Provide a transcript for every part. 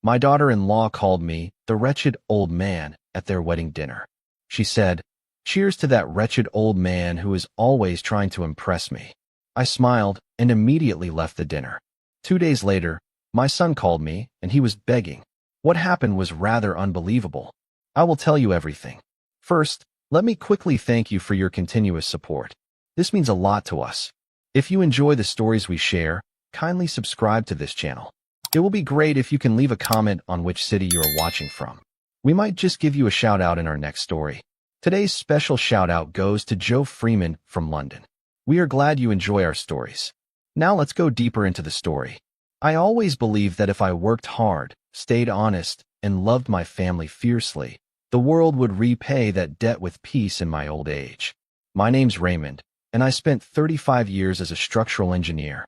My daughter-in-law called me the wretched old man at their wedding dinner. She said, "Cheers to that wretched old man who is always trying to impress me." I smiled and immediately left the dinner. 2 days later, my son called me and he was begging. What happened was rather unbelievable. I will tell you everything. First, let me quickly thank you for your continuous support. This means a lot to us. If you enjoy the stories we share, kindly subscribe to this channel. It will be great if you can leave a comment on which city you are watching from. We might just give you a shout out in our next story. Today's special shout out goes to Joe Freeman from London. We are glad you enjoy our stories. Now let's go deeper into the story. I always believed that if I worked hard, stayed honest, and loved my family fiercely, the world would repay that debt with peace in my old age. My name's Raymond, and I spent 35 years as a structural engineer.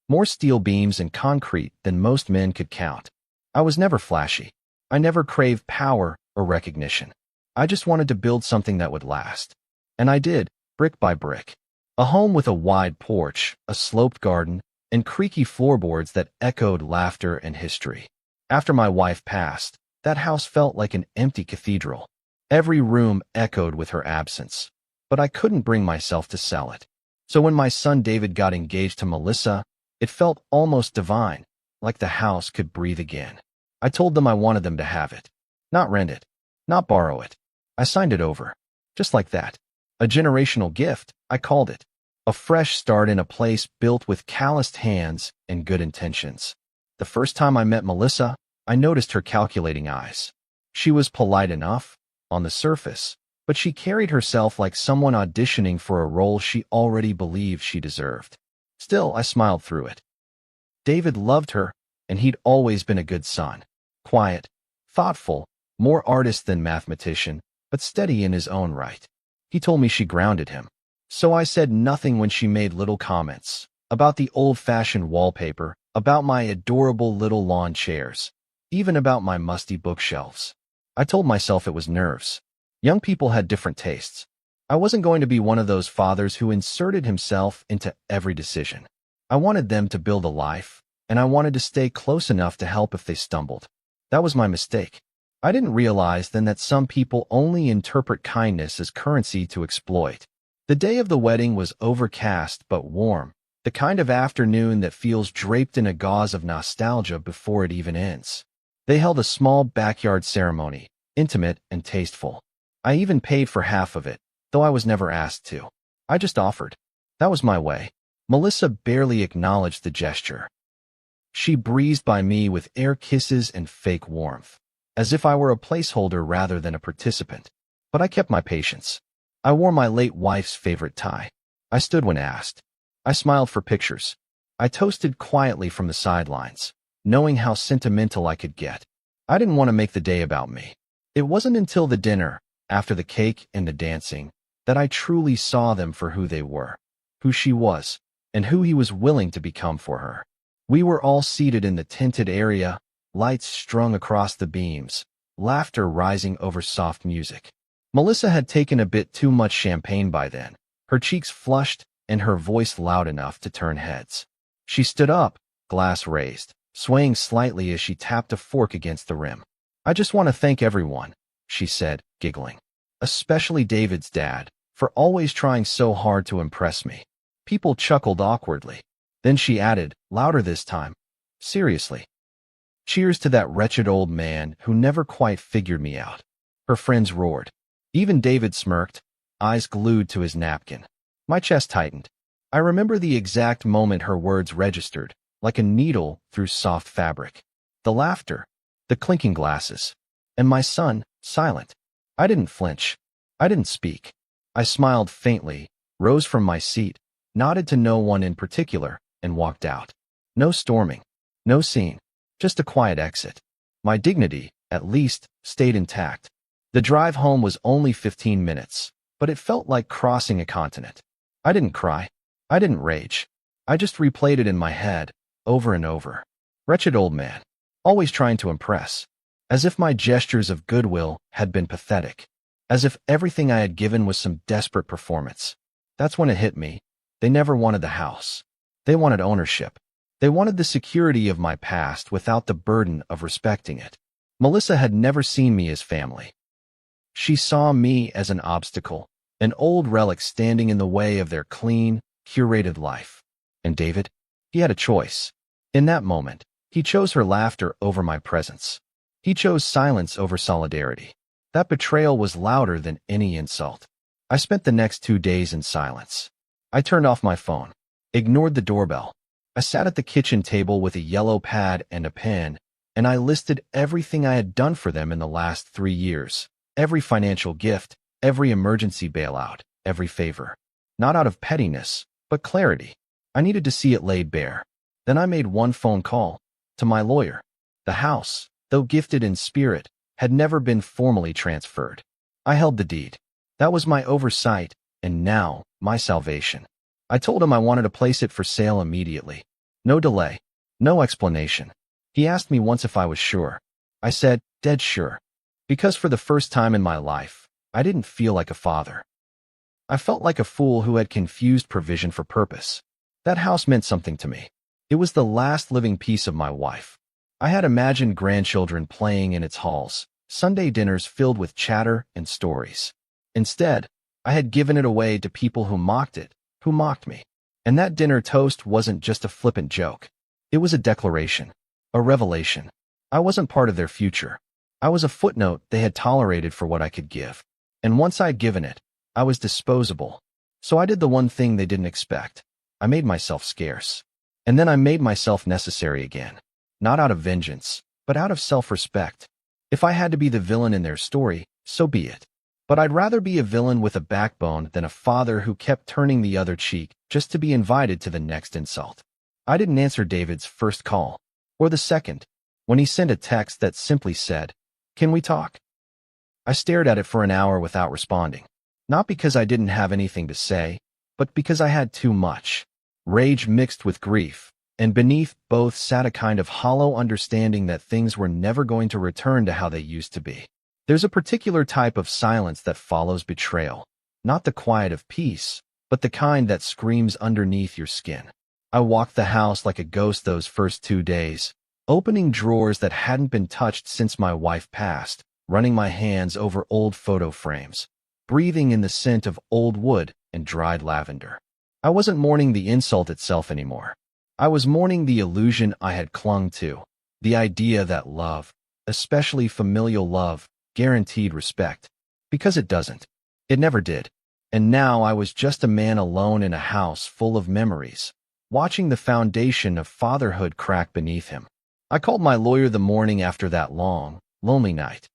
More steel beams and concrete than most men could count. I was never flashy. I never craved power or recognition. I just wanted to build something that would last. And I did, brick by brick. A home with a wide porch, a sloped garden, and creaky floorboards that echoed laughter and history. After my wife passed, that house felt like an empty cathedral. Every room echoed with her absence. But I couldn't bring myself to sell it. So when my son David got engaged to Melissa, it felt almost divine, like the house could breathe again. I told them I wanted them to have it. Not rent it. Not borrow it. I signed it over. Just like that. A generational gift, I called it. A fresh start in a place built with calloused hands and good intentions. The first time I met Melissa, I noticed her calculating eyes. She was polite enough, on the surface, but she carried herself like someone auditioning for a role she already believed she deserved. Still, I smiled through it. David loved her, and he'd always been a good son. Quiet, thoughtful, more artist than mathematician, but steady in his own right. He told me she grounded him. So I said nothing when she made little comments about the old-fashioned wallpaper, about my adorable little lawn chairs, even about my musty bookshelves. I told myself it was nerves. Young people had different tastes. I wasn't going to be one of those fathers who inserted himself into every decision. I wanted them to build a life, and I wanted to stay close enough to help if they stumbled. That was my mistake. I didn't realize then that some people only interpret kindness as currency to exploit. The day of the wedding was overcast but warm, the kind of afternoon that feels draped in a gauze of nostalgia before it even ends. They held a small backyard ceremony, intimate and tasteful. I even paid for half of it, though I was never asked to. I just offered. That was my way. Melissa barely acknowledged the gesture. She breezed by me with air kisses and fake warmth, as if I were a placeholder rather than a participant. But I kept my patience. I wore my late wife's favorite tie. I stood when asked. I smiled for pictures. I toasted quietly from the sidelines, knowing how sentimental I could get. I didn't want to make the day about me. It wasn't until the dinner, after the cake and the dancing, that I truly saw them for who they were, who she was, and who he was willing to become for her. We were all seated in the tinted area, lights strung across the beams, laughter rising over soft music. Melissa had taken a bit too much champagne by then, her cheeks flushed and her voice loud enough to turn heads. She stood up, glass raised, swaying slightly as she tapped a fork against the rim. "I just want to thank everyone," she said, giggling. "Especially David's dad, for always trying so hard to impress me." People chuckled awkwardly. Then she added, louder this time, "Seriously. Cheers to that wretched old man who never quite figured me out." Her friends roared. Even David smirked, eyes glued to his napkin. My chest tightened. I remember the exact moment her words registered, like a needle through soft fabric. The laughter, the clinking glasses, and my son, silent. I didn't flinch. I didn't speak. I smiled faintly, rose from my seat, nodded to no one in particular, and walked out. No storming. No scene. Just a quiet exit. My dignity, at least, stayed intact. The drive home was only 15 minutes, but it felt like crossing a continent. I didn't cry. I didn't rage. I just replayed it in my head, over and over. Wretched old man. Always trying to impress. As if my gestures of goodwill had been pathetic. As if everything I had given was some desperate performance. That's when it hit me. They never wanted the house. They wanted ownership. They wanted the security of my past without the burden of respecting it. Melissa had never seen me as family. She saw me as an obstacle, an old relic standing in the way of their clean, curated life. And David? He had a choice. In that moment, he chose her laughter over my presence. He chose silence over solidarity. That betrayal was louder than any insult. I spent the next 2 days in silence. I turned off my phone, ignored the doorbell. I sat at the kitchen table with a yellow pad and a pen, and I listed everything I had done for them in the last 3 years. Every financial gift, every emergency bailout, every favor. Not out of pettiness, but clarity. I needed to see it laid bare. Then I made one phone call to my lawyer. The house, though gifted in spirit, had never been formally transferred. I held the deed. That was my oversight, and now my salvation. I told him I wanted to place it for sale immediately. No delay, no explanation. He asked me once if I was sure. I said, dead sure. Because for the first time in my life, I didn't feel like a father. I felt like a fool who had confused provision for purpose. That house meant something to me. It was the last living piece of my wife. I had imagined grandchildren playing in its halls, Sunday dinners filled with chatter and stories. Instead, I had given it away to people who mocked it, who mocked me. And that dinner toast wasn't just a flippant joke. It was a declaration, a revelation. I wasn't part of their future. I was a footnote they had tolerated for what I could give. And once I'd given it, I was disposable. So I did the one thing they didn't expect. I made myself scarce. And then I made myself necessary again. Not out of vengeance, but out of self-respect. If I had to be the villain in their story, so be it. But I'd rather be a villain with a backbone than a father who kept turning the other cheek just to be invited to the next insult. I didn't answer David's first call, or the second, when he sent a text that simply said, "Can we talk?" I stared at it for an hour without responding. Not because I didn't have anything to say, but because I had too much. Rage mixed with grief, and beneath both sat a kind of hollow understanding that things were never going to return to how they used to be. There's a particular type of silence that follows betrayal, not the quiet of peace, but the kind that screams underneath your skin. I walked the house like a ghost those first 2 days, opening drawers that hadn't been touched since my wife passed, running my hands over old photo frames, breathing in the scent of old wood and dried lavender. I wasn't mourning the insult itself anymore. I was mourning the illusion I had clung to, the idea that love, especially familial love, guaranteed respect. Because it doesn't. It never did. And now I was just a man alone in a house full of memories, watching the foundation of fatherhood crack beneath him. I called my lawyer the morning after that long, lonely night.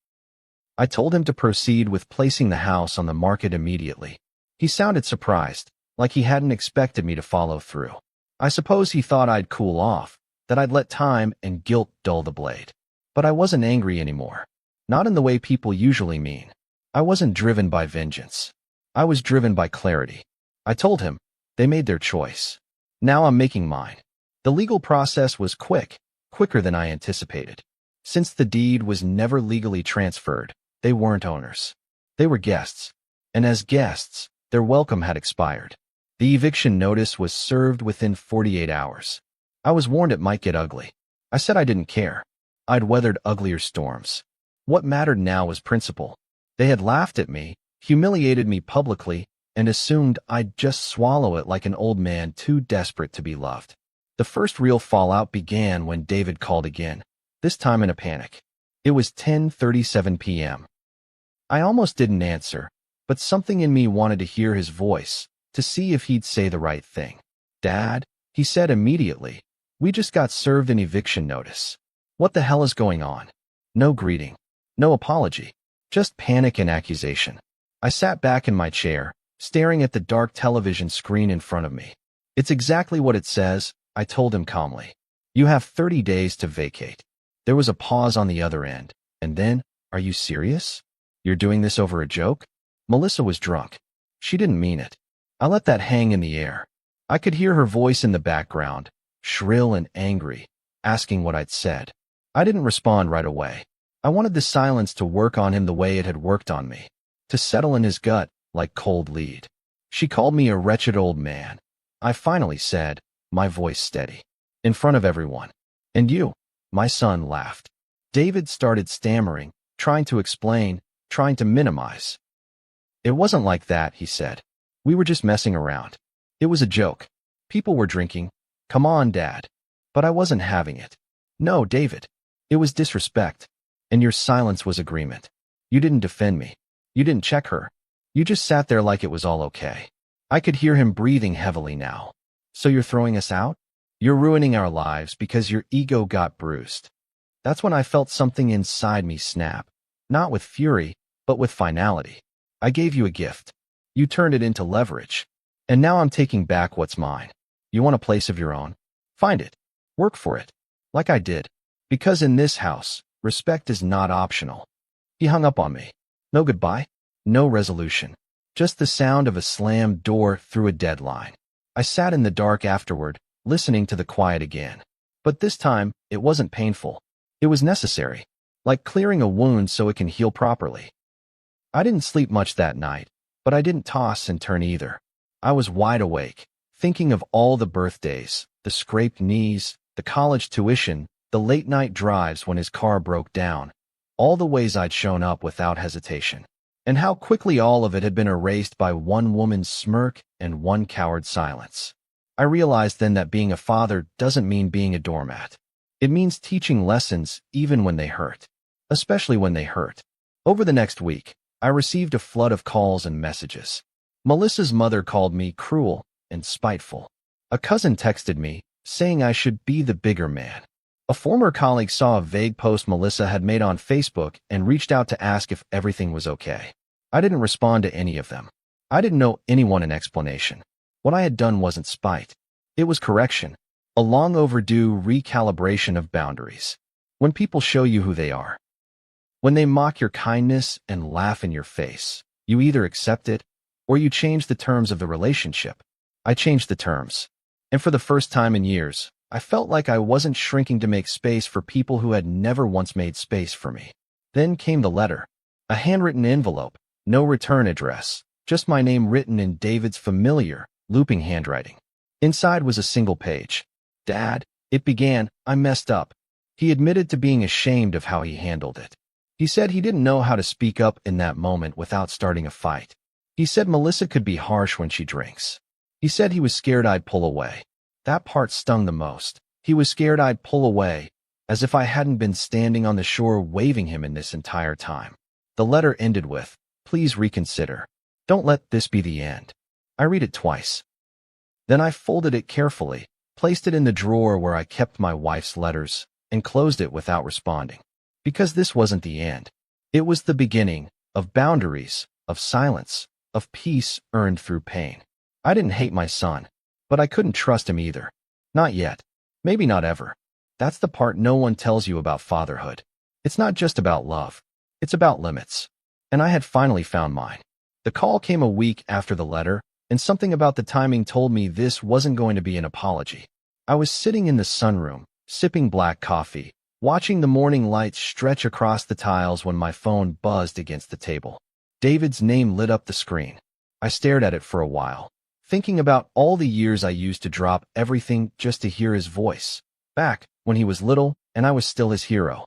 I told him to proceed with placing the house on the market immediately. He sounded surprised, like he hadn't expected me to follow through. I suppose he thought I'd cool off, that I'd let time and guilt dull the blade. But I wasn't angry anymore. Not in the way people usually mean. I wasn't driven by vengeance. I was driven by clarity. I told him, they made their choice. Now I'm making mine. The legal process was quicker than I anticipated. Since the deed was never legally transferred, they weren't owners. They were guests. And as guests, their welcome had expired. The eviction notice was served within 48 hours. I was warned it might get ugly. I said I didn't care. I'd weathered uglier storms. What mattered now was principle. They had laughed at me, humiliated me publicly, and assumed I'd just swallow it like an old man too desperate to be loved. The first real fallout began when David called again, this time in a panic. It was 10:37 p.m. I almost didn't answer, but something in me wanted to hear his voice, to see if he'd say the right thing. "Dad," he said immediately, "we just got served an eviction notice. What the hell is going on?" No greeting. No apology. Just panic and accusation. I sat back in my chair, staring at the dark television screen in front of me. "It's exactly what it says," I told him calmly. "You have 30 days to vacate." There was a pause on the other end, and then, "Are you serious? You're doing this over a joke?" Melissa was drunk. She didn't mean it. I let that hang in the air. I could hear her voice in the background, shrill and angry, asking what I'd said. I didn't respond right away. I wanted the silence to work on him the way it had worked on me, to settle in his gut like cold lead. "She called me a wretched old man," I finally said, my voice steady. in front of everyone. And you? My son laughed. David started stammering, trying to explain, trying to minimize. It wasn't like that, he said. We were just messing around. It was a joke. People were drinking. Come on, Dad. But I wasn't having it. No, David. It was disrespect. And your silence was agreement. You didn't defend me. You didn't check her. You just sat there like it was all okay. I could hear him breathing heavily now. So you're throwing us out? You're ruining our lives because your ego got bruised. That's when I felt something inside me snap. Not with fury, but with finality. I gave you a gift. You turned it into leverage. And now I'm taking back what's mine. You want a place of your own? Find it. Work for it. Like I did. Because in this house, respect is not optional. He hung up on me. No goodbye. No resolution. Just the sound of a slammed door through a deadline. I sat in the dark afterward, listening to the quiet again. But this time, it wasn't painful. It was necessary. Like clearing a wound so it can heal properly. I didn't sleep much that night, but I didn't toss and turn either. I was wide awake, thinking of all the birthdays, the scraped knees, the college tuition, the late-night drives when his car broke down, all the ways I'd shown up without hesitation, and how quickly all of it had been erased by one woman's smirk and one coward's silence. I realized then that being a father doesn't mean being a doormat. It means teaching lessons even when they hurt, especially when they hurt. Over the next week, I received a flood of calls and messages. Melissa's mother called me cruel and spiteful. A cousin texted me, saying I should be the bigger man. A former colleague saw a vague post Melissa had made on Facebook and reached out to ask if everything was okay. I didn't respond to any of them. I didn't owe anyone an explanation. What I had done wasn't spite. It was correction, a long overdue recalibration of boundaries. When people show you who they are, when they mock your kindness and laugh in your face, you either accept it or you change the terms of the relationship. I changed the terms. And for the first time in years, I felt like I wasn't shrinking to make space for people who had never once made space for me. Then came the letter. A handwritten envelope, no return address, just my name written in David's familiar, looping handwriting. Inside was a single page. Dad, it began, I messed up. He admitted to being ashamed of how he handled it. He said he didn't know how to speak up in that moment without starting a fight. He said Melissa could be harsh when she drinks. He said he was scared I'd pull away. That part stung the most. He was scared I'd pull away, as if I hadn't been standing on the shore waving him in this entire time. The letter ended with, please reconsider. Don't let this be the end. I read it twice. Then I folded it carefully, placed it in the drawer where I kept my wife's letters, and closed it without responding. Because this wasn't the end. It was the beginning of boundaries, of silence, of peace earned through pain. I didn't hate my son, but I couldn't trust him either. Not yet. Maybe not ever. That's the part no one tells you about fatherhood. It's not just about love. It's about limits. And I had finally found mine. The call came a week after the letter, and something about the timing told me this wasn't going to be an apology. I was sitting in the sunroom, sipping black coffee, watching the morning lights stretch across the tiles when my phone buzzed against the table. David's name lit up the screen. I stared at it for a while, thinking about all the years I used to drop everything just to hear his voice, back when he was little and I was still his hero.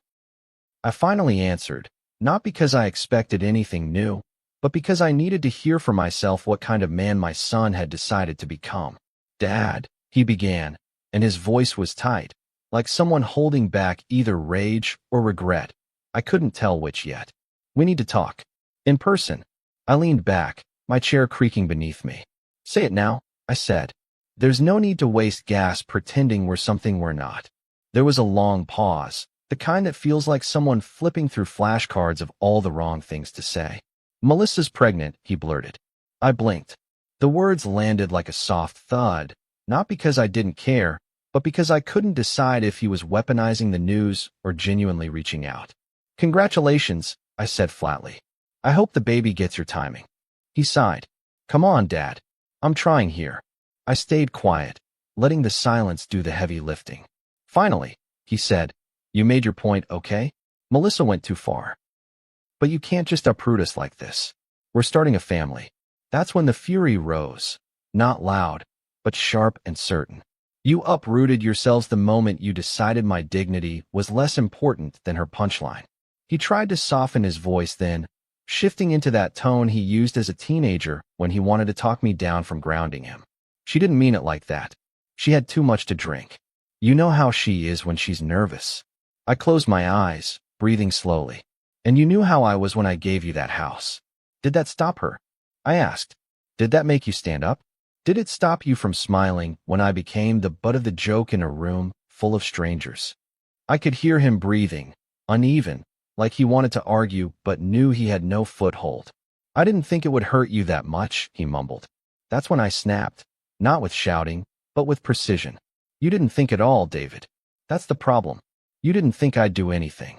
I finally answered, not because I expected anything new, but because I needed to hear for myself what kind of man my son had decided to become. Dad, he began, and his voice was tight, like someone holding back either rage or regret. I couldn't tell which yet. We need to talk. In person. I leaned back, my chair creaking beneath me. Say it now, I said. There's no need to waste gas pretending we're something we're not. There was a long pause, the kind that feels like someone flipping through flashcards of all the wrong things to say. Melissa's pregnant, he blurted. I blinked. The words landed like a soft thud, not because I didn't care, but because I couldn't decide if he was weaponizing the news or genuinely reaching out. Congratulations, I said flatly. I hope the baby gets your timing. He sighed. Come on, Dad. I'm trying here. I stayed quiet, letting the silence do the heavy lifting. Finally, he said, you made your point, okay? Melissa went too far. But you can't just uproot us like this. We're starting a family. That's when the fury rose, not loud, but sharp and certain. You uprooted yourselves the moment you decided my dignity was less important than her punchline. He tried to soften his voice then, shifting into that tone he used as a teenager when he wanted to talk me down from grounding him. She didn't mean it like that. She had too much to drink. You know how she is when she's nervous. I closed my eyes, breathing slowly. And you knew how I was when I gave you that house. Did that stop her? I asked. Did that make you stand up? Did it stop you from smiling when I became the butt of the joke in a room full of strangers? I could hear him breathing, uneven, like he wanted to argue but knew he had no foothold. I didn't think it would hurt you that much, he mumbled. That's when I snapped, not with shouting, but with precision. You didn't think at all, David. That's the problem. You didn't think I'd do anything.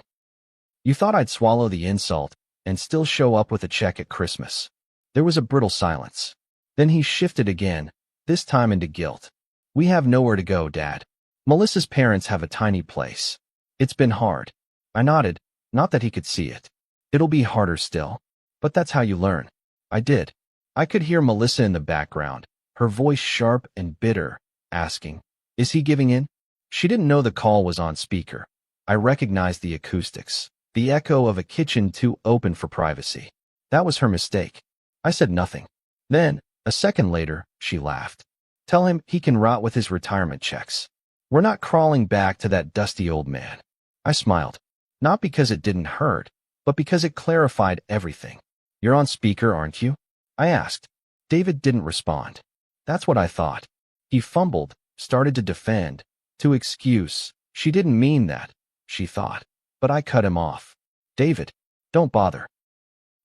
You thought I'd swallow the insult and still show up with a check at Christmas. There was a brittle silence. Then he shifted again, this time into guilt. We have nowhere to go, Dad. Melissa's parents have a tiny place. It's been hard. I nodded, not that he could see it. It'll be harder still. But that's how you learn. I did. I could hear Melissa in the background, her voice sharp and bitter, asking, "Is he giving in?" She didn't know the call was on speaker. I recognized the acoustics, the echo of a kitchen too open for privacy. That was her mistake. I said nothing. Then, a second later, she laughed. Tell him he can rot with his retirement checks. We're not crawling back to that dusty old man. I smiled. Not because it didn't hurt, but because it clarified everything. You're on speaker, aren't you? I asked. David didn't respond. That's what I thought. He fumbled, started to defend, to excuse. She didn't mean that, she thought. But I cut him off. David, don't bother.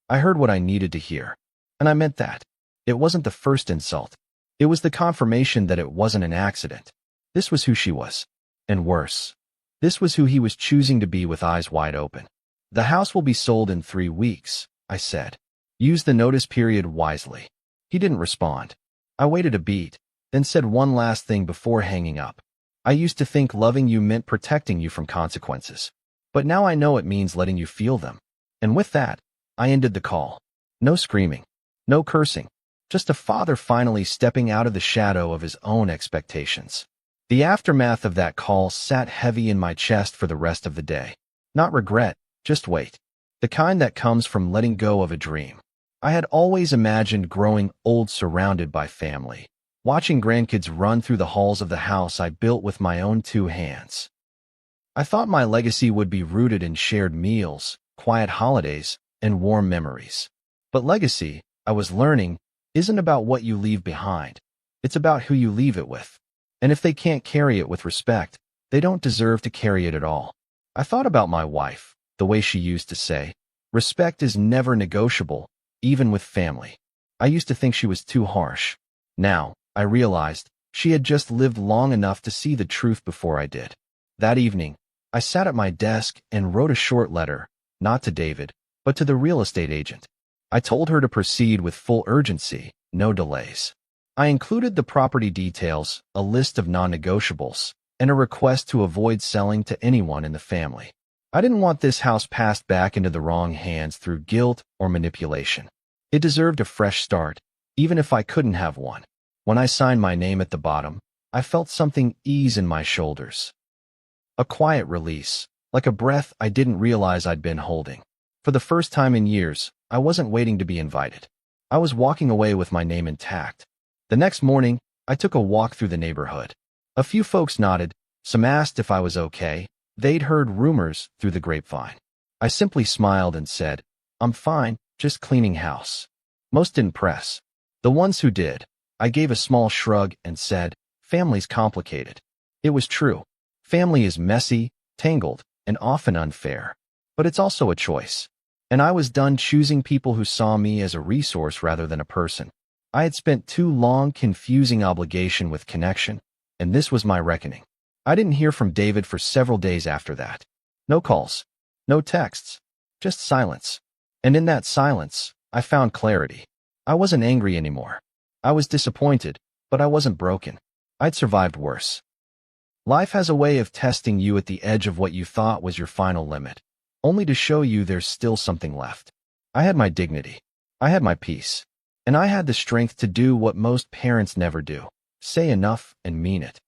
I heard what I needed to hear. And I meant that. It wasn't the first insult. It was the confirmation that it wasn't an accident. This was who she was. And worse, this was who he was choosing to be with eyes wide open. The house will be sold in 3 weeks, I said. Use the notice period wisely. He didn't respond. I waited a beat, then said one last thing before hanging up. I used to think loving you meant protecting you from consequences. But now I know it means letting you feel them. And with that, I ended the call. No screaming. No cursing. Just a father finally stepping out of the shadow of his own expectations. The aftermath of that call sat heavy in my chest for the rest of the day. Not regret, just weight. The kind that comes from letting go of a dream. I had always imagined growing old surrounded by family, watching grandkids run through the halls of the house I built with my own 2 hands. I thought my legacy would be rooted in shared meals, quiet holidays, and warm memories. But legacy, I was learning, isn't about what you leave behind. It's about who you leave it with. And if they can't carry it with respect, they don't deserve to carry it at all. I thought about my wife, the way she used to say, respect is never negotiable, even with family. I used to think she was too harsh. Now, I realized, she had just lived long enough to see the truth before I did. That evening, I sat at my desk and wrote a short letter, not to David, but to the real estate agent. I told her to proceed with full urgency, no delays. I included the property details, a list of non-negotiables, and a request to avoid selling to anyone in the family. I didn't want this house passed back into the wrong hands through guilt or manipulation. It deserved a fresh start, even if I couldn't have one. When I signed my name at the bottom, I felt something ease in my shoulders. A quiet release, like a breath I didn't realize I'd been holding. For the first time in years, I wasn't waiting to be invited. I was walking away with my name intact. The next morning, I took a walk through the neighborhood. A few folks nodded, some asked if I was okay. They'd heard rumors through the grapevine. I simply smiled and said, I'm fine, just cleaning house. Most didn't press. The ones who did, I gave a small shrug and said, family's complicated. It was true. Family is messy, tangled, and often unfair. But it's also a choice. And I was done choosing people who saw me as a resource rather than a person. I had spent too long confusing obligation with connection, and this was my reckoning. I didn't hear from David for several days after that. No calls, no texts, just silence. And in that silence, I found clarity. I wasn't angry anymore. I was disappointed, but I wasn't broken. I'd survived worse. Life has a way of testing you at the edge of what you thought was your final limit, only to show you there's still something left. I had my dignity. I had my peace. And I had the strength to do what most parents never do. Say enough and mean it.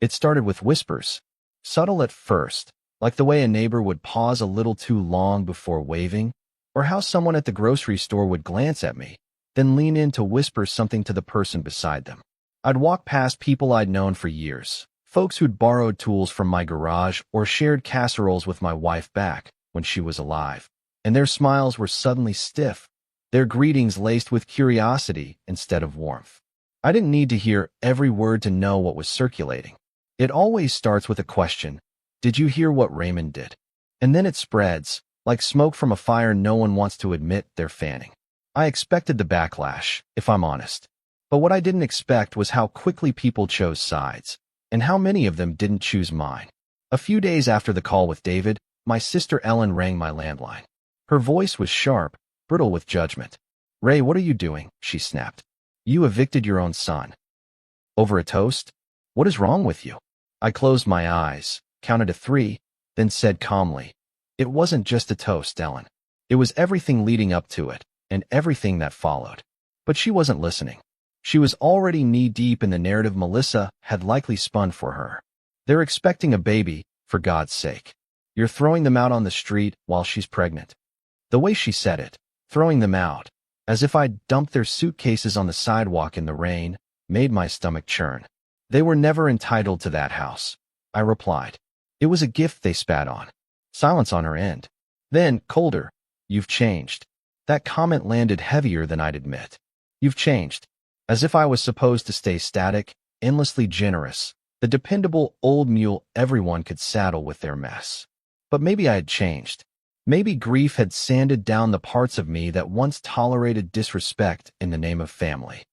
It started with whispers, subtle at first, like the way a neighbor would pause a little too long before waving, or how someone at the grocery store would glance at me, then lean in to whisper something to the person beside them. I'd walk past people I'd known for years, folks who'd borrowed tools from my garage or shared casseroles with my wife back when she was alive, and their smiles were suddenly stiff, their greetings laced with curiosity instead of warmth. I didn't need to hear every word to know what was circulating. It always starts with a question: did you hear what Raymond did? And then it spreads, like smoke from a fire no one wants to admit they're fanning. I expected the backlash, if I'm honest. But what I didn't expect was how quickly people chose sides, and how many of them didn't choose mine. A few days after the call with David, my sister Ellen rang my landline. Her voice was sharp, brittle with judgment. "Ray, what are you doing?" she snapped. "You evicted your own son. Over a toast? What is wrong with you?" I closed my eyes, counted to 3, then said calmly, "It wasn't just a toast, Ellen. It was everything leading up to it, and everything that followed." But she wasn't listening. She was already knee-deep in the narrative Melissa had likely spun for her. "They're expecting a baby, for God's sake. You're throwing them out on the street while she's pregnant." The way she said it, throwing them out, as if I'd dumped their suitcases on the sidewalk in the rain, made my stomach churn. "They were never entitled to that house," I replied. "It was a gift they spat on." Silence on her end. Then, colder, "You've changed." That comment landed heavier than I'd admit. "You've changed." As if I was supposed to stay static, endlessly generous, the dependable old mule everyone could saddle with their mess. But maybe I had changed. Maybe grief had sanded down the parts of me that once tolerated disrespect in the name of family.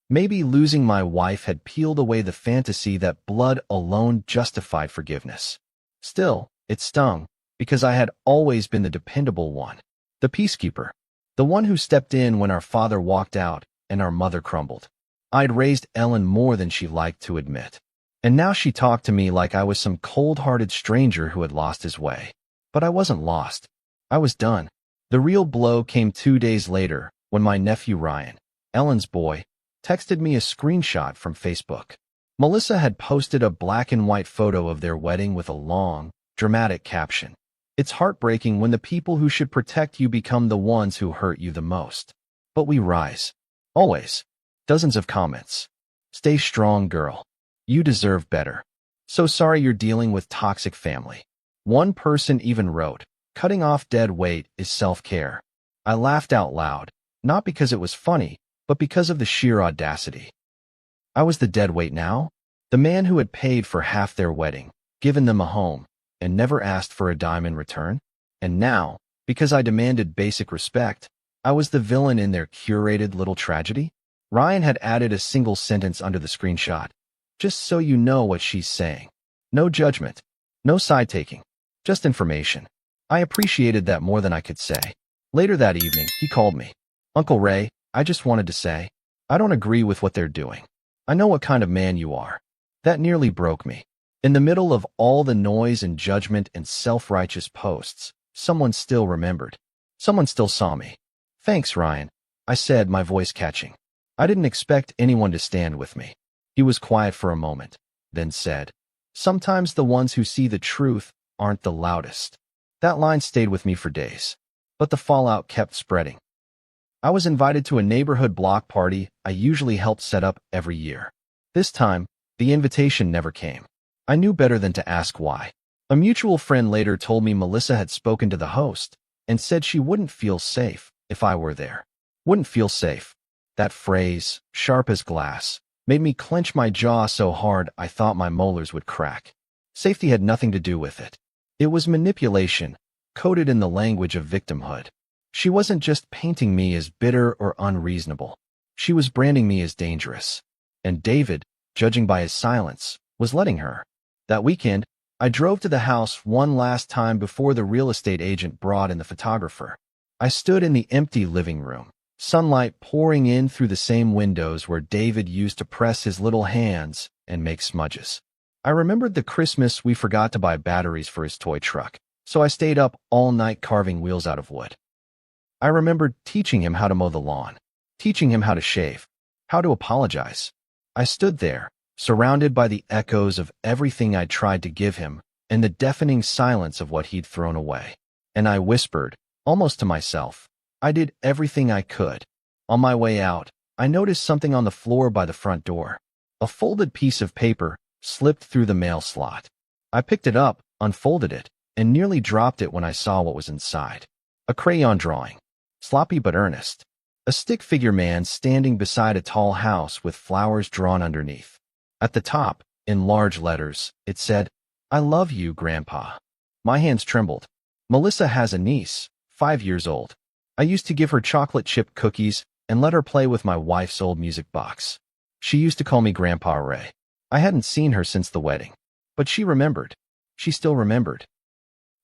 Maybe losing my wife had peeled away the fantasy that blood alone justified forgiveness. Still, it stung, because I had always been the dependable one, the peacekeeper, the one who stepped in when our father walked out and our mother crumbled. I'd raised Ellen more than she liked to admit, and now she talked to me like I was some cold-hearted stranger who had lost his way. But I wasn't lost. I was done. The real blow came 2 days later when my nephew Ryan, Ellen's boy, texted me a screenshot from Facebook. Melissa had posted a black-and-white photo of their wedding with a long, dramatic caption. "It's heartbreaking when the people who should protect you become the ones who hurt you the most. But we rise. Always." Dozens of comments. "Stay strong, girl. You deserve better. So sorry you're dealing with toxic family." One person even wrote, "Cutting off dead weight is self-care." I laughed out loud, not because it was funny, but because of the sheer audacity. I was the dead weight now? The man who had paid for half their wedding, given them a home, and never asked for a dime in return? And now, because I demanded basic respect, I was the villain in their curated little tragedy? Ryan had added a single sentence under the screenshot. "Just so you know what she's saying. No judgment. No side-taking. Just information." I appreciated that more than I could say. Later that evening, he called me. "Uncle Ray, I just wanted to say, I don't agree with what they're doing. I know what kind of man you are." That nearly broke me. In the middle of all the noise and judgment and self-righteous posts, someone still remembered. Someone still saw me. "Thanks, Ryan," I said, my voice catching. I didn't expect anyone to stand with me. He was quiet for a moment, then said, "Sometimes the ones who see the truth aren't the loudest." That line stayed with me for days. But the fallout kept spreading. I was invited to a neighborhood block party I usually helped set up every year. This time, the invitation never came. I knew better than to ask why. A mutual friend later told me Melissa had spoken to the host and said she wouldn't feel safe if I were there. Wouldn't feel safe. That phrase, sharp as glass, made me clench my jaw so hard I thought my molars would crack. Safety had nothing to do with it. It was manipulation, coded in the language of victimhood. She wasn't just painting me as bitter or unreasonable. She was branding me as dangerous. And David, judging by his silence, was letting her. That weekend, I drove to the house one last time before the real estate agent brought in the photographer. I stood in the empty living room, sunlight pouring in through the same windows where David used to press his little hands and make smudges. I remembered the Christmas we forgot to buy batteries for his toy truck, so I stayed up all night carving wheels out of wood. I remembered teaching him how to mow the lawn, teaching him how to shave, how to apologize. I stood there, surrounded by the echoes of everything I'd tried to give him and the deafening silence of what he'd thrown away. And I whispered, almost to myself, I did everything I could. On my way out, I noticed something on the floor by the front door. A folded piece of paper slipped through the mail slot. I picked it up, unfolded it, and nearly dropped it when I saw what was inside. A crayon drawing, sloppy but earnest. A stick figure man standing beside a tall house with flowers drawn underneath. At the top, in large letters, it said, I love you, Grandpa. My hands trembled. Melissa has a niece, 5 years old. I used to give her chocolate chip cookies and let her play with my wife's old music box. She used to call me Grandpa Ray. I hadn't seen her since the wedding. But she remembered. She still remembered.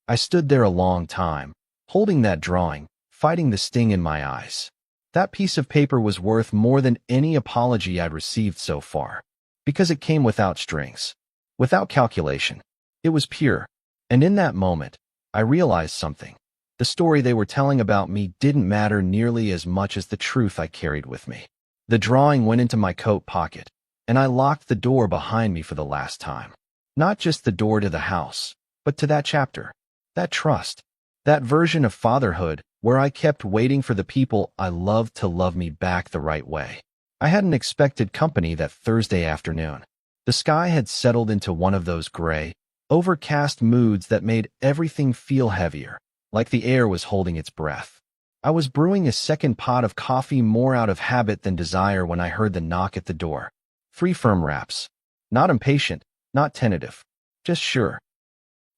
I stood there a long time, holding that drawing, fighting the sting in my eyes. That piece of paper was worth more than any apology I'd received so far, because it came without strings, without calculation. It was pure. And in that moment, I realized something. The story they were telling about me didn't matter nearly as much as the truth I carried with me. The drawing went into my coat pocket, and I locked the door behind me for the last time. Not just the door to the house, but to that chapter, that trust, that version of fatherhood where I kept waiting for the people I loved to love me back the right way. I hadn't expected company that Thursday afternoon. The sky had settled into one of those gray, overcast moods that made everything feel heavier, like the air was holding its breath. I was brewing a second pot of coffee more out of habit than desire when I heard the knock at the door. 3 firm raps. Not impatient, not tentative, just sure.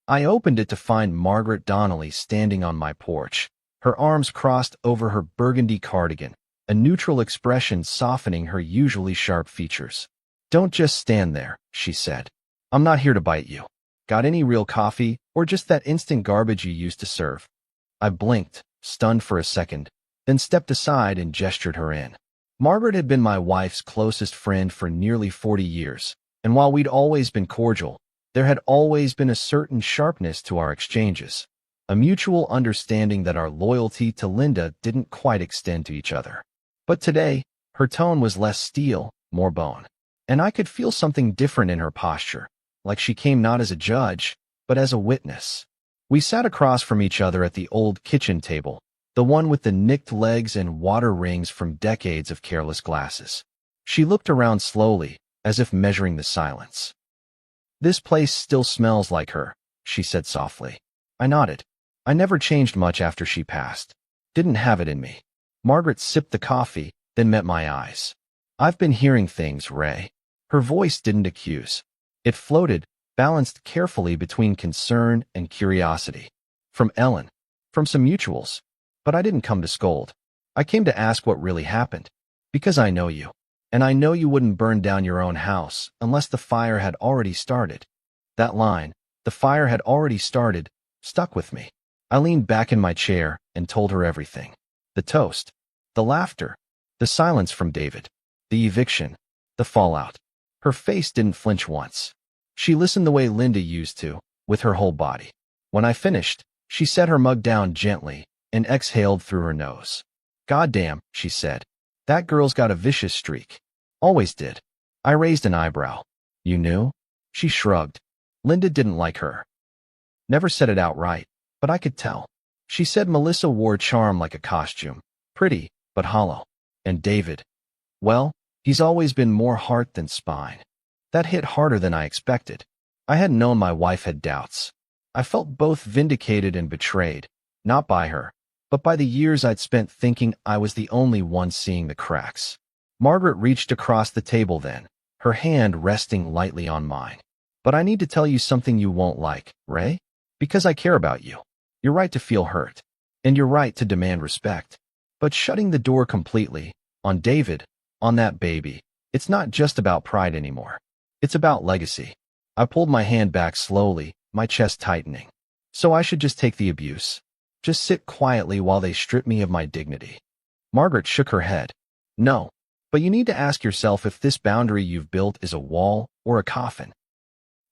I opened it to find Margaret Donnelly standing on my porch, her arms crossed over her burgundy cardigan, a neutral expression softening her usually sharp features. Don't just stand there, she said. I'm not here to bite you. Got any real coffee, or just that instant garbage you used to serve? I blinked, stunned for a second, then stepped aside and gestured her in. Margaret had been my wife's closest friend for nearly 40 years, and while we'd always been cordial, there had always been a certain sharpness to our exchanges, a mutual understanding that our loyalty to Linda didn't quite extend to each other. But today, her tone was less steel, more bone, and I could feel something different in her posture, like she came not as a judge, but as a witness. We sat across from each other at the old kitchen table, the one with the nicked legs and water rings from decades of careless glasses. She looked around slowly, as if measuring the silence. This place still smells like her, she said softly. I nodded. I never changed much after she passed. Didn't have it in me. Margaret sipped the coffee, then met my eyes. I've been hearing things, Ray. Her voice didn't accuse. It floated, balanced carefully between concern and curiosity. From Ellen. From some mutuals. But I didn't come to scold. I came to ask what really happened. Because I know you. And I know you wouldn't burn down your own house unless the fire had already started. That line, the fire had already started, stuck with me. I leaned back in my chair and told her everything. The toast, the laughter, the silence from David, the eviction, the fallout. Her face didn't flinch once. She listened the way Linda used to, with her whole body. When I finished, she set her mug down gently and exhaled through her nose. Goddamn, she said. That girl's got a vicious streak. Always did. I raised an eyebrow. You knew? She shrugged. Linda didn't like her. Never said it outright, but I could tell. She said Melissa wore charm like a costume. Pretty, but hollow. And David, well, he's always been more heart than spine. That hit harder than I expected. I hadn't known my wife had doubts. I felt both vindicated and betrayed, not by her, but by the years I'd spent thinking I was the only one seeing the cracks. Margaret reached across the table then, her hand resting lightly on mine. But I need to tell you something you won't like, Ray? Because I care about you. You're right to feel hurt. And you're right to demand respect. But shutting the door completely, on David, on that baby, it's not just about pride anymore. It's about legacy. I pulled my hand back slowly, my chest tightening. So I should just take the abuse. Just sit quietly while they strip me of my dignity. Margaret shook her head. No, but you need to ask yourself if this boundary you've built is a wall or a coffin.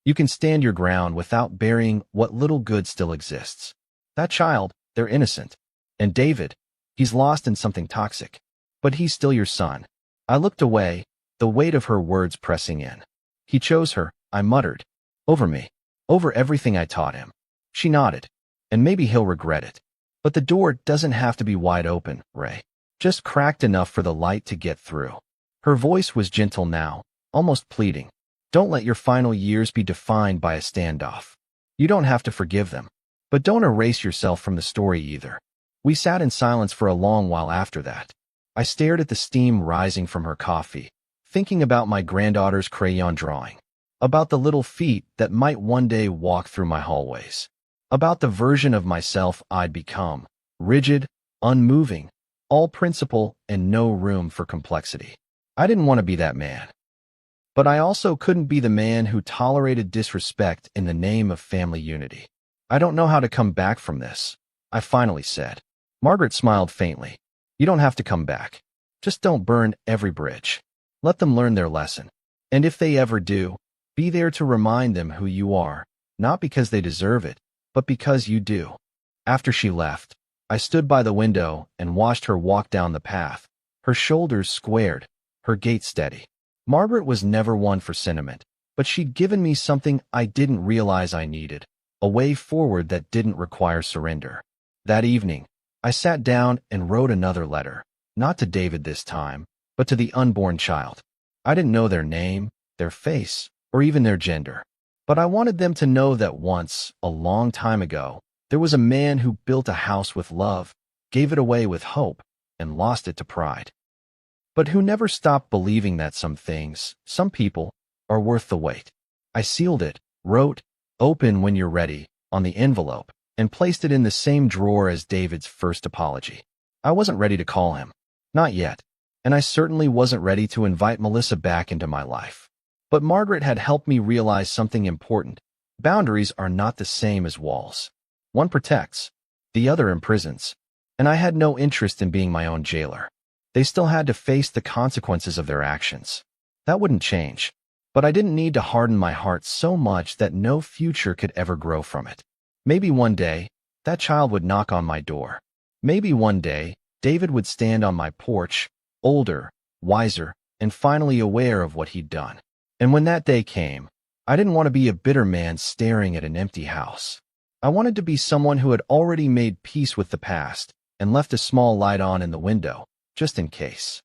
You can stand your ground without burying what little good still exists. That child, they're innocent. And David, he's lost in something toxic. But he's still your son. I looked away, the weight of her words pressing in. He chose her, I muttered. Over me. Over everything I taught him. She nodded. And maybe he'll regret it. But the door doesn't have to be wide open, Ray. Just cracked enough for the light to get through. Her voice was gentle now, almost pleading. Don't let your final years be defined by a standoff. You don't have to forgive them. But don't erase yourself from the story either. We sat in silence for a long while after that. I stared at the steam rising from her coffee, thinking about my granddaughter's crayon drawing, about the little feet that might one day walk through my hallways, about the version of myself I'd become, rigid, unmoving, all principle and no room for complexity. I didn't want to be that man. But I also couldn't be the man who tolerated disrespect in the name of family unity. I don't know how to come back from this, I finally said. Margaret smiled faintly. You don't have to come back. Just don't burn every bridge. Let them learn their lesson. And if they ever do, be there to remind them who you are, not because they deserve it, but because you do. After she left, I stood by the window and watched her walk down the path, her shoulders squared, her gait steady. Margaret was never one for sentiment, but she'd given me something I didn't realize I needed, a way forward that didn't require surrender. That evening, I sat down and wrote another letter, not to David this time, but to the unborn child. I didn't know their name, their face, or even their gender. But I wanted them to know that once, a long time ago, there was a man who built a house with love, gave it away with hope, and lost it to pride. But who never stopped believing that some things, some people, are worth the wait. I sealed it, wrote, "Open when you're ready," on the envelope, and placed it in the same drawer as David's first apology. I wasn't ready to call him. Not yet. And I certainly wasn't ready to invite Melissa back into my life. But Margaret had helped me realize something important. Boundaries are not the same as walls. One protects, the other imprisons. And I had no interest in being my own jailer. They still had to face the consequences of their actions. That wouldn't change. But I didn't need to harden my heart so much that no future could ever grow from it. Maybe one day, that child would knock on my door. Maybe one day, David would stand on my porch, older, wiser, and finally aware of what he'd done. And when that day came, I didn't want to be a bitter man staring at an empty house. I wanted to be someone who had already made peace with the past and left a small light on in the window, just in case.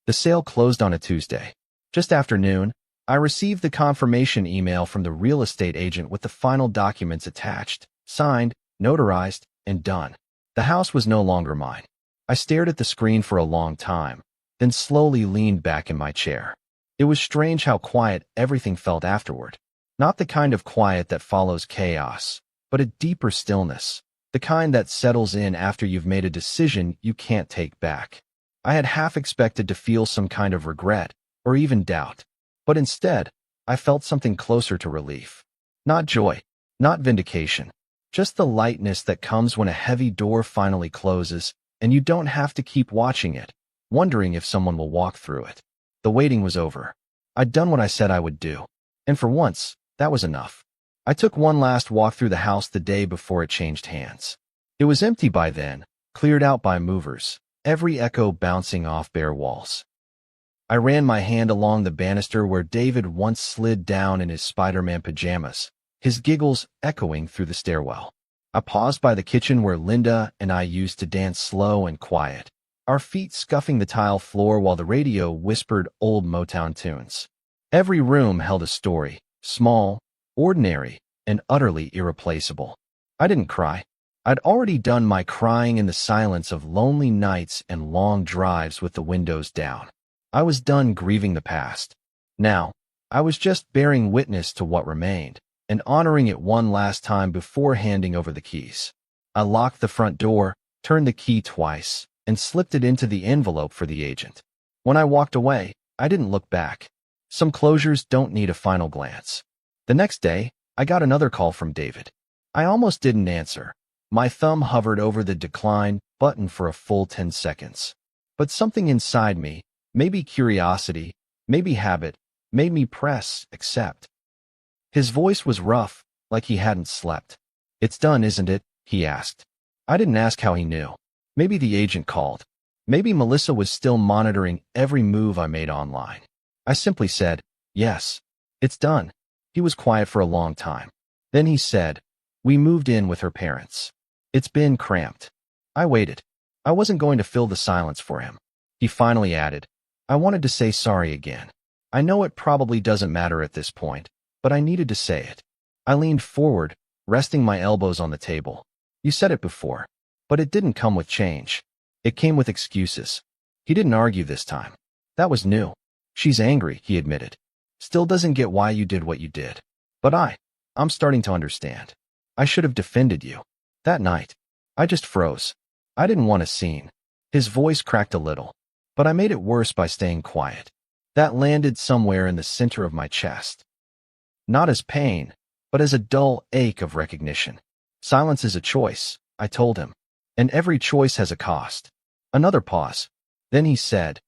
The sale closed on a Tuesday. Just after noon, I received the confirmation email from the real estate agent with the final documents attached, signed, notarized, and done. The house was no longer mine. I stared at the screen for a long time, then slowly leaned back in my chair. It was strange how quiet everything felt afterward. Not the kind of quiet that follows chaos, but a deeper stillness, the kind that settles in after you've made a decision you can't take back. I had half expected to feel some kind of regret, or even doubt. But instead, I felt something closer to relief. Not joy, not vindication, just the lightness that comes when a heavy door finally closes and you don't have to keep watching it, wondering if someone will walk through it. The waiting was over. I'd done what I said I would do. And for once, that was enough. I took one last walk through the house the day before it changed hands. It was empty by then, cleared out by movers, every echo bouncing off bare walls. I ran my hand along the banister where David once slid down in his Spider-Man pajamas, his giggles echoing through the stairwell. I paused by the kitchen where Linda and I used to dance slow and quiet, our feet scuffing the tile floor while the radio whispered old Motown tunes. Every room held a story, small, ordinary, and utterly irreplaceable. I didn't cry. I'd already done my crying in the silence of lonely nights and long drives with the windows down. I was done grieving the past. Now, I was just bearing witness to what remained, and honoring it one last time before handing over the keys. I locked the front door, turned the key twice, and slipped it into the envelope for the agent. When I walked away, I didn't look back. Some closures don't need a final glance. The next day, I got another call from David. I almost didn't answer. My thumb hovered over the decline button for a full 10 seconds. But something inside me, maybe curiosity, maybe habit, made me press accept. His voice was rough, like he hadn't slept. "It's done, isn't it?" he asked. I didn't ask how he knew. Maybe the agent called. Maybe Melissa was still monitoring every move I made online. I simply said, "Yes." It's done. He was quiet for a long time. Then he said, we moved in with her parents. It's been cramped. I waited. I wasn't going to fill the silence for him. He finally added, I wanted to say sorry again. I know it probably doesn't matter at this point, but I needed to say it. I leaned forward, resting my elbows on the table. You said it before, but it didn't come with change. It came with excuses. He didn't argue this time. That was new. She's angry, he admitted. Still doesn't get why you did what you did. But I'm starting to understand. I should have defended you. That night, I just froze. I didn't want a scene. His voice cracked a little, but I made it worse by staying quiet. That landed somewhere in the center of my chest. Not as pain, but as a dull ache of recognition. Silence is a choice, I told him, and every choice has a cost. Another pause. Then he said,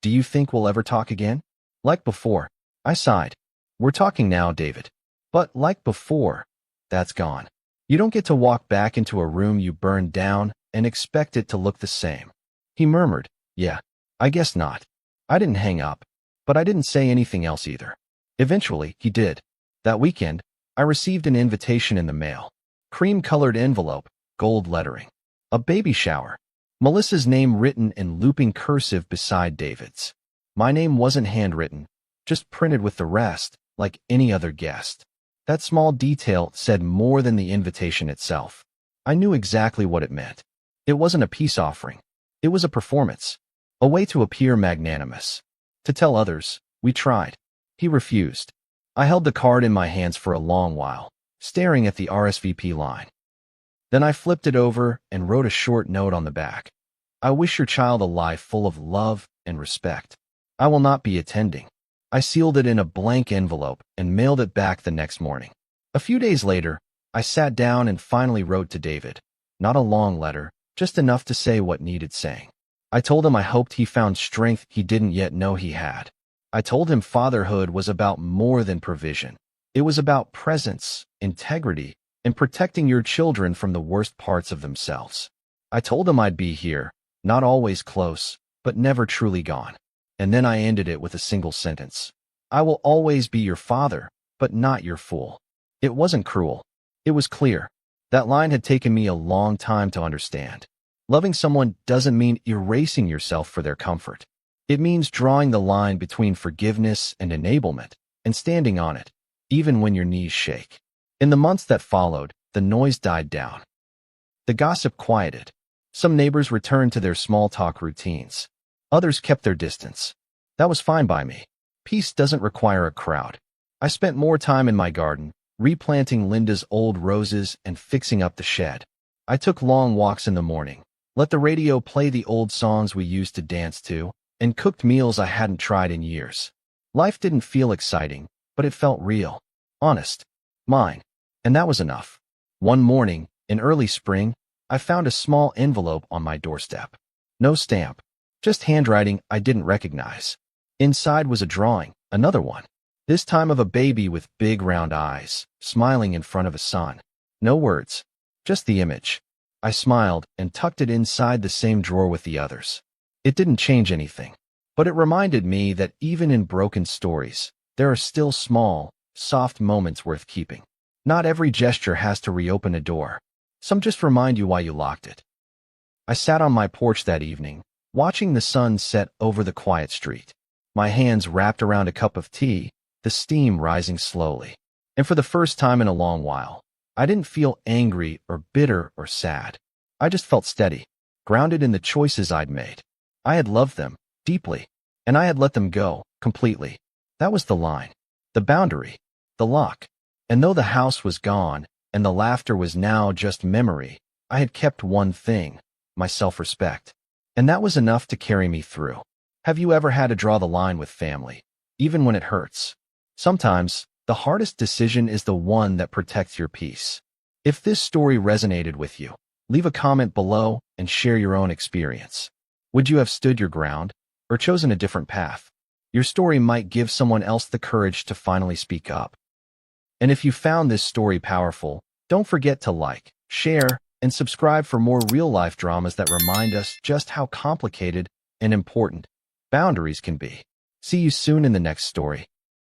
do you think we'll ever talk again? Like before. I sighed. We're talking now, David. But like before, that's gone. You don't get to walk back into a room you burned down and expect it to look the same. He murmured, yeah, I guess not. I didn't hang up, but I didn't say anything else either. Eventually, he did. That weekend, I received an invitation in the mail. Cream-colored envelope, gold lettering. A baby shower. Melissa's name written in looping cursive beside David's. My name wasn't handwritten, just printed with the rest, like any other guest. That small detail said more than the invitation itself. I knew exactly what it meant. It wasn't a peace offering. It was a performance. A way to appear magnanimous. To tell others, we tried. He refused. I held the card in my hands for a long while, staring at the RSVP line. Then I flipped it over and wrote a short note on the back. I wish your child a life full of love and respect. I will not be attending. I sealed it in a blank envelope and mailed it back the next morning. A few days later, I sat down and finally wrote to David. Not a long letter, just enough to say what needed saying. I told him I hoped he found strength he didn't yet know he had. I told him fatherhood was about more than provision. It was about presence, integrity, and protecting your children from the worst parts of themselves. I told him I'd be here, not always close, but never truly gone. And then I ended it with a single sentence. I will always be your father, but not your fool. It wasn't cruel. It was clear. That line had taken me a long time to understand. Loving someone doesn't mean erasing yourself for their comfort. It means drawing the line between forgiveness and enablement, and standing on it, even when your knees shake. In the months that followed, the noise died down. The gossip quieted. Some neighbors returned to their small talk routines. Others kept their distance. That was fine by me. Peace doesn't require a crowd. I spent more time in my garden, replanting Linda's old roses and fixing up the shed. I took long walks in the morning, let the radio play the old songs we used to dance to, and cooked meals I hadn't tried in years. Life didn't feel exciting, but it felt real, honest, mine, and that was enough. One morning, in early spring, I found a small envelope on my doorstep. No stamp, just handwriting I didn't recognize. Inside was a drawing, another one. This time of a baby with big round eyes, smiling in front of a sun. No words, just the image. I smiled and tucked it inside the same drawer with the others. It didn't change anything, but it reminded me that even in broken stories, there are still small, soft moments worth keeping. Not every gesture has to reopen a door. Some just remind you why you locked it. I sat on my porch that evening, watching the sun set over the quiet street. My hands wrapped around a cup of tea, the steam rising slowly. And for the first time in a long while, I didn't feel angry or bitter or sad. I just felt steady, grounded in the choices I'd made. I had loved them, deeply, and I had let them go, completely. That was the line, the boundary, the lock. And though the house was gone, and the laughter was now just memory, I had kept one thing, my self-respect. And that was enough to carry me through. Have you ever had to draw the line with family, even when it hurts? Sometimes, the hardest decision is the one that protects your peace. If this story resonated with you, leave a comment below and share your own experience. Would you have stood your ground or chosen a different path? Your story might give someone else the courage to finally speak up. And if you found this story powerful, don't forget to like, share, and subscribe for more real-life dramas that remind us just how complicated and important boundaries can be. See you soon in the next story.